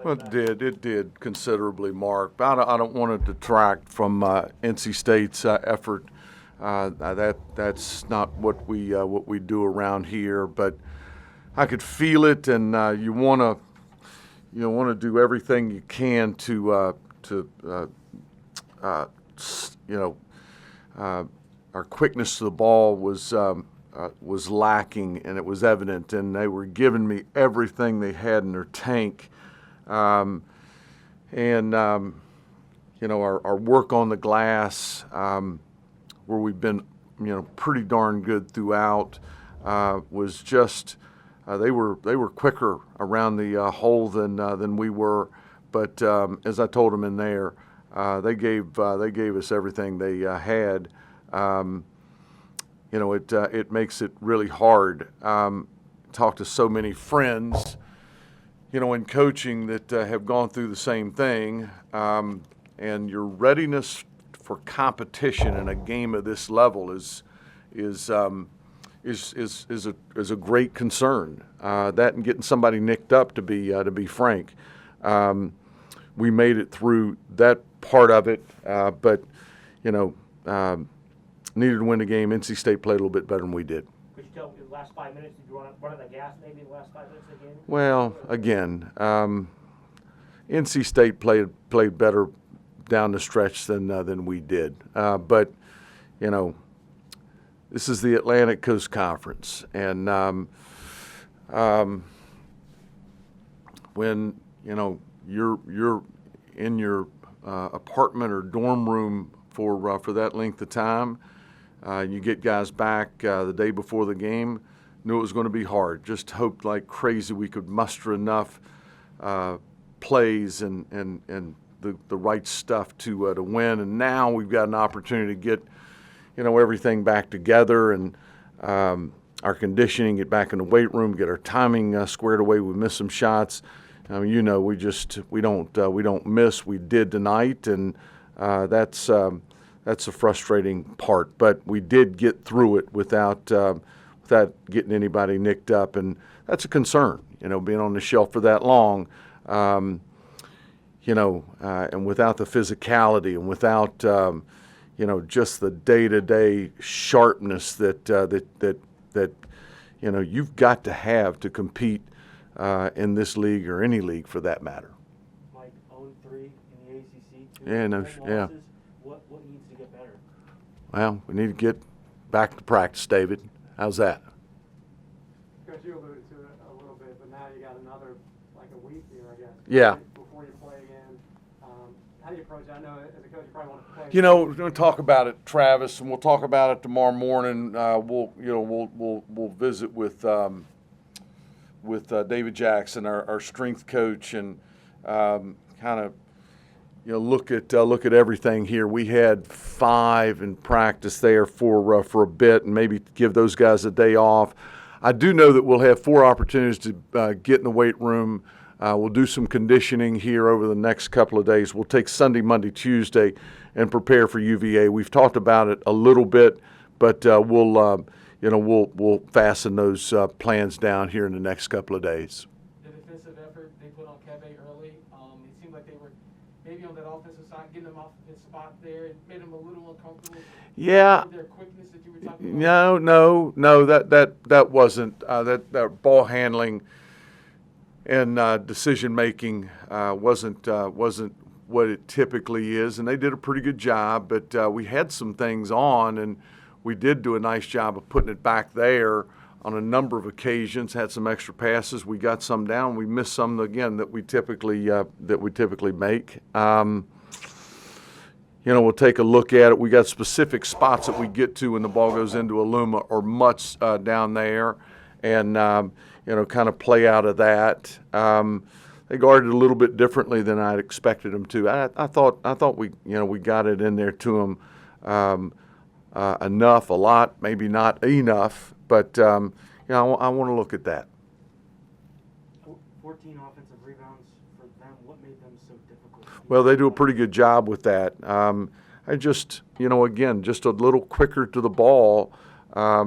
Well, it did considerably, Mark. But I don't want to detract from NC State's effort. That's not what we do around here. But I could feel it, and you want to do everything you can to our quickness to the ball was lacking, and it was evident. And they were giving me everything they had in their tank. Our work on the glass, where we've been, pretty darn good throughout, was just they were quicker around the hole than we were. But as I told them in there, they gave us everything they had. It makes it really hard. Talk to so many friends, in coaching that have gone through the same thing, and your readiness for competition in a game of this level is a great concern. That and getting somebody nicked up, to be frank. We made it through that part of it, but needed to win the game. NC State played a little bit better than we did. Could you tell me the last 5 minutes, did you run on the gas maybe in the last 5 minutes of the game? Well, again, NC State played better down the stretch than we did. But this is the Atlantic Coast Conference, and when you're in your apartment or dorm room for that length of time, you get guys back the day before the game. Knew it was going to be hard. Just hoped like crazy we could muster enough plays and the right stuff to win. And now we've got an opportunity to get everything back together, and our conditioning, get back in the weight room, get our timing squared away. We missed some shots. We don't miss. We did tonight, and that's a frustrating part. But we did get through it without getting anybody nicked up, and that's a concern. Being on the shelf for that long, and without the physicality and without just the day-to-day sharpness that you've got to have to compete in this league or any league for that matter. Mike, 0-3 in the ACC. Yeah. What needs to get better? Well, we need to get back to practice, David. How's that? Coach, you alluded to it a little bit, but now you got another, a week here, I guess. Yeah. Before you play again. How do you approach it? I know as a coach you probably want to play. We're going to talk about it, Travis, and we'll talk about it tomorrow morning. We'll visit with David Jackson, our strength coach, and kind of look at everything here. We had 5 in practice there for a bit, and maybe give those guys a day off. I do know that we'll have 4 opportunities to get in the weight room. We'll do some conditioning here over the next couple of days. We'll take Sunday, Monday, Tuesday, and prepare for UVA. We've talked about it a little bit, but we'll fasten those plans down here in the next couple of days. The defensive effort they put on Keve early, it seemed like they were maybe on that offensive side, getting them off his spot there. It made them a little uncomfortable. Yeah. Their quickness that you were talking about. No. That wasn't that ball handling and decision making wasn't what it typically is, and they did a pretty good job. But we had some things on, and we did do a nice job of putting it back there on a number of occasions. Had some extra passes. We got some down. We missed some again that we typically make. We'll take a look at it. We got specific spots that we get to when the ball goes into Aluma or Mutts down there, and kind of play out of that. They guarded a little bit differently than I'd expected them to. I thought we got it in there to them enough, a lot, maybe not enough, but I want to look at that. 14 offensive rebounds for them. What made them so difficult? Well, they do a pretty good job with that. I just, again, just a little quicker to the ball. I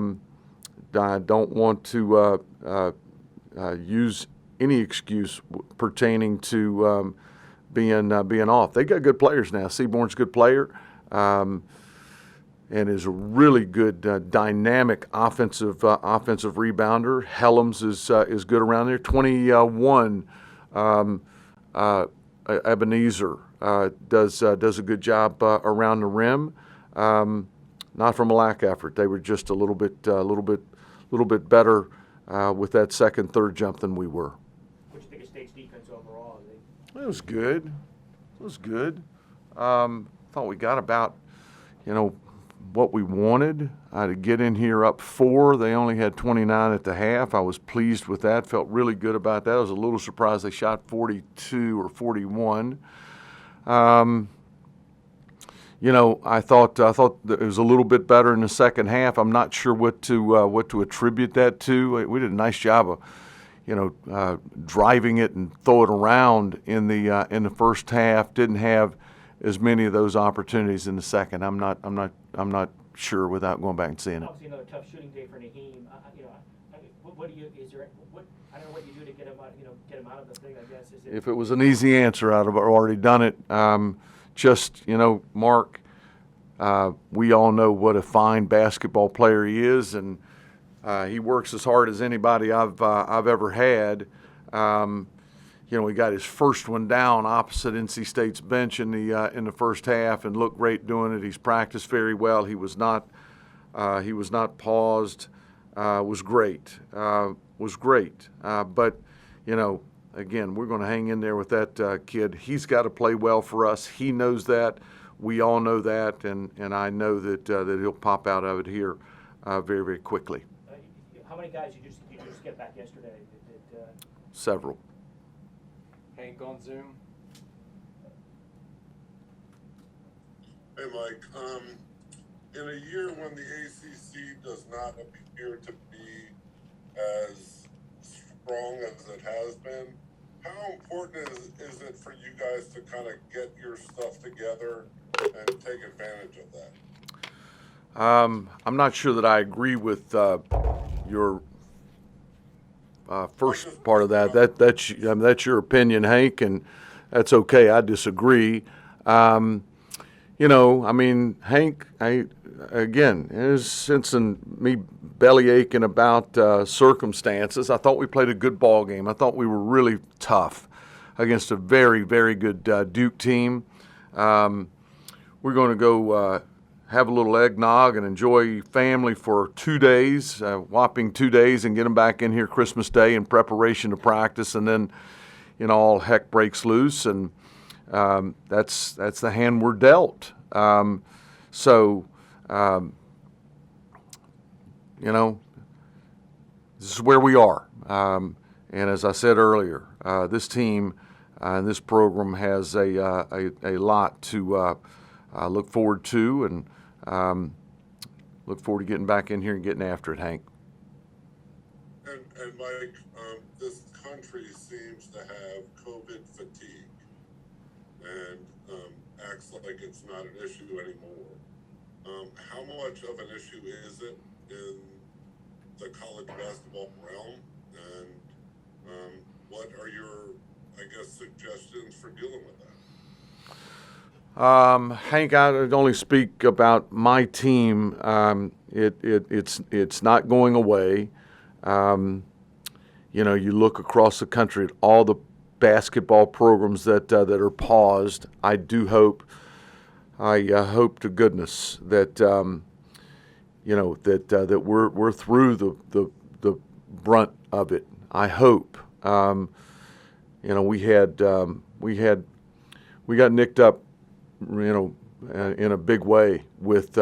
don't want to use any excuse pertaining to being off. They got good players now. Seaborn's a good player. And is a really good dynamic offensive rebounder. Helms is good around there. 21 Ebenezer does a good job around the rim. Not from a lack of effort. They were just a little bit better with that second, third jump than we were. What do you think of State's defense overall? It was good. Thought we got about, what we wanted. To get in here up 4. They only had 29 at the half. I was pleased with that. Felt really good about that. I was a little surprised they shot 42 or 41. I thought that it was a little bit better in the second half. I'm not sure what to attribute that to. We did a nice job of, driving it and throw it around in the first half. Didn't have as many of those opportunities in the second. I'm not sure without going back and seeing it. Obviously, another tough shooting day for Naheem. What do you? Is there? What? I don't know what you do to get him out. Get him out of the thing. I guess. If it was an easy answer, I'd have already done it. Mark. We all know what a fine basketball player he is, and he works as hard as anybody I've ever had. He got his first one down opposite NC State's bench in the first half and looked great doing it. He's practiced very well. He was not paused. Was great. But again, we're going to hang in there with that kid. He's got to play well for us. He knows that. We all know that, and I know that he'll pop out of it here very, very quickly. How many guys you just get back yesterday? Several. Hank on Zoom. Hey, Mike. In a year when the ACC does not appear to be as strong as it has been, how important is it for you guys to kind of get your stuff together and take advantage of that? I'm not sure that I agree with your first part of that. That's your opinion, Hank, and that's okay. I disagree. Hank, since me belly aching about circumstances, I thought we played a good ball game. I thought we were really tough against a very, very good Duke team. We're going to go have a little eggnog and enjoy family for 2 days, whopping 2 days, and get them back in here Christmas Day in preparation to practice, and then, all heck breaks loose, and that's the hand we're dealt. This is where we are. And as I said earlier, this team and this program has a lot to look forward to, and look forward to getting back in here and getting after it, Hank. And Mike, this country seems to have COVID fatigue and acts like it's not an issue anymore. How much of an issue is it in the college basketball realm? And what are your, suggestions for dealing with that? Hank, I would only speak about my team. It's not going away. You look across the country at all the basketball programs that are paused. I hope to goodness that that we're through the brunt of it. I hope. We got nicked up, in a big way with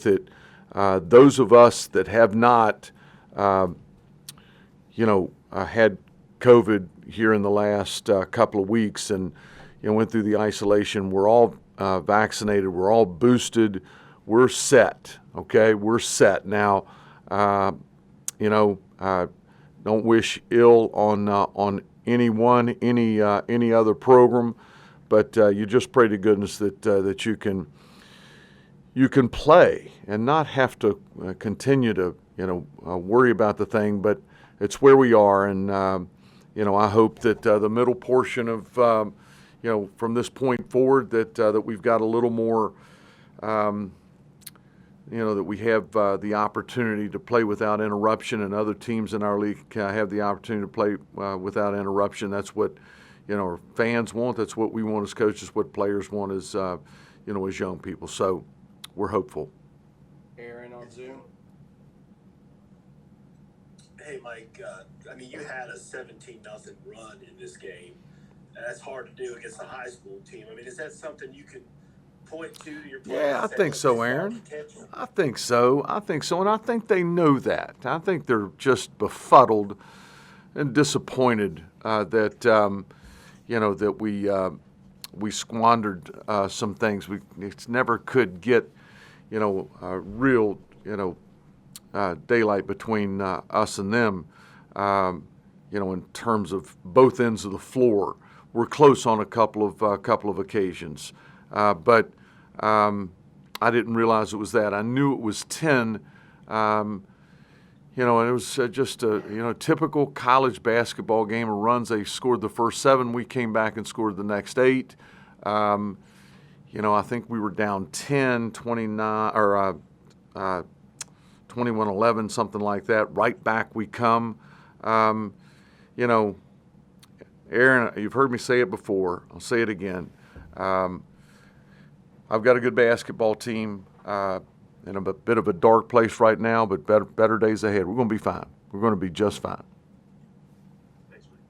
it. Those of us that have not, had COVID here in the last couple of weeks and went through the isolation, we're all vaccinated, we're all boosted, we're set. Okay, we're set now. Don't wish ill on anyone, any other program, but you just pray to goodness that you can play and not have to continue to worry about the thing. But it's where we are, and I hope that the middle portion of, from this point forward, that we've got a little more, that we have the opportunity to play without interruption, and other teams in our league have the opportunity to play without interruption. That's what, our fans want. That's what we want as coaches, what players want as, as young people. So we're hopeful. Aaron on Zoom. Hey, Mike, you had a 17-0 run in this game. That's hard to do against a high school team. Is that something you can point to your players? Yeah, I think so, Aaron. I think so, and I think they know that. I think they're just befuddled and disappointed that, that we squandered some things. We never could get, real, daylight between us and them, in terms of both ends of the floor. We're close on a couple of occasions, but I didn't realize it was that. I knew it was 10, and it was just a typical college basketball game of runs. They scored the first 7. We came back and scored the next 8. I think we were down 10, 29, or 21-11, something like that. Right back we come. Aaron, you've heard me say it before. I'll say it again. I've got a good basketball team in a bit of a dark place right now, but better days ahead. We're going to be fine. We're going to be just fine.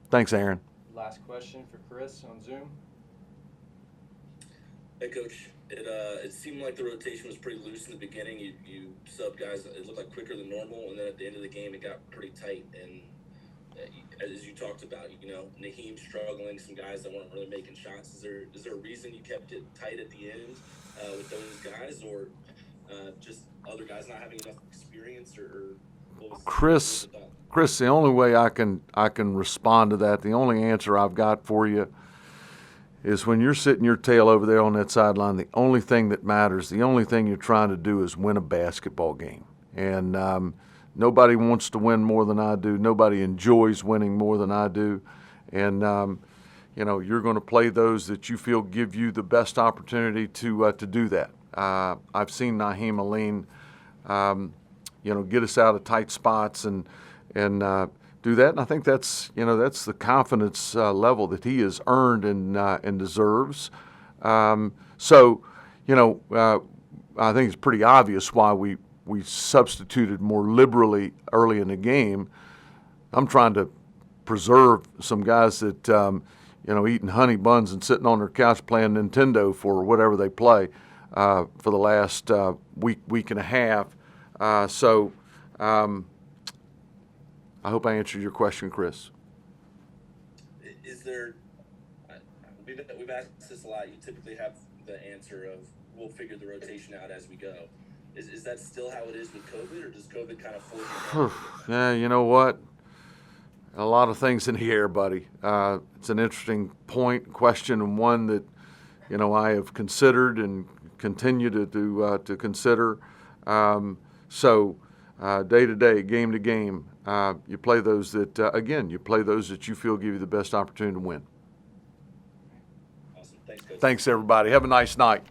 Thanks, Aaron. Last question for Chris on Zoom. Hey, Coach. It seemed like the rotation was pretty loose in the beginning. You subbed guys. It looked like quicker than normal, and then at the end of the game, it got pretty tight. And as you talked about, Naheem struggling, some guys that weren't really making shots. Is there a reason you kept it tight at the end with those guys, or just other guys not having enough experience, or what was Chris, the only way I can respond to that, the only answer I've got for you is when you're sitting your tail over there on that sideline, the only thing that matters, the only thing you're trying to do is win a basketball game. And nobody wants to win more than I do. Nobody enjoys winning more than I do. And, you're going to play those that you feel give you the best opportunity to do that. I've seen Naheem Aline, get us out of tight spots and do that. And I think that's the confidence level that he has earned and deserves. I think it's pretty obvious why we substituted more liberally early in the game. I'm trying to preserve some guys that, eating honey buns and sitting on their couch playing Nintendo for whatever they play for the last week and a half. I hope I answered your question, Chris. Is there? We've asked this a lot. You typically have the answer of we'll figure the rotation out as we go. Is that still how it is with COVID, or does COVID kind of force you? Yeah, you know what? A lot of things in the air, buddy. It's an interesting question, and one that I have considered and continue to consider. Day to day, game to game, you play those that you feel give you the best opportunity to win. Awesome. Thanks, Coach. Thanks, everybody. Have a nice night.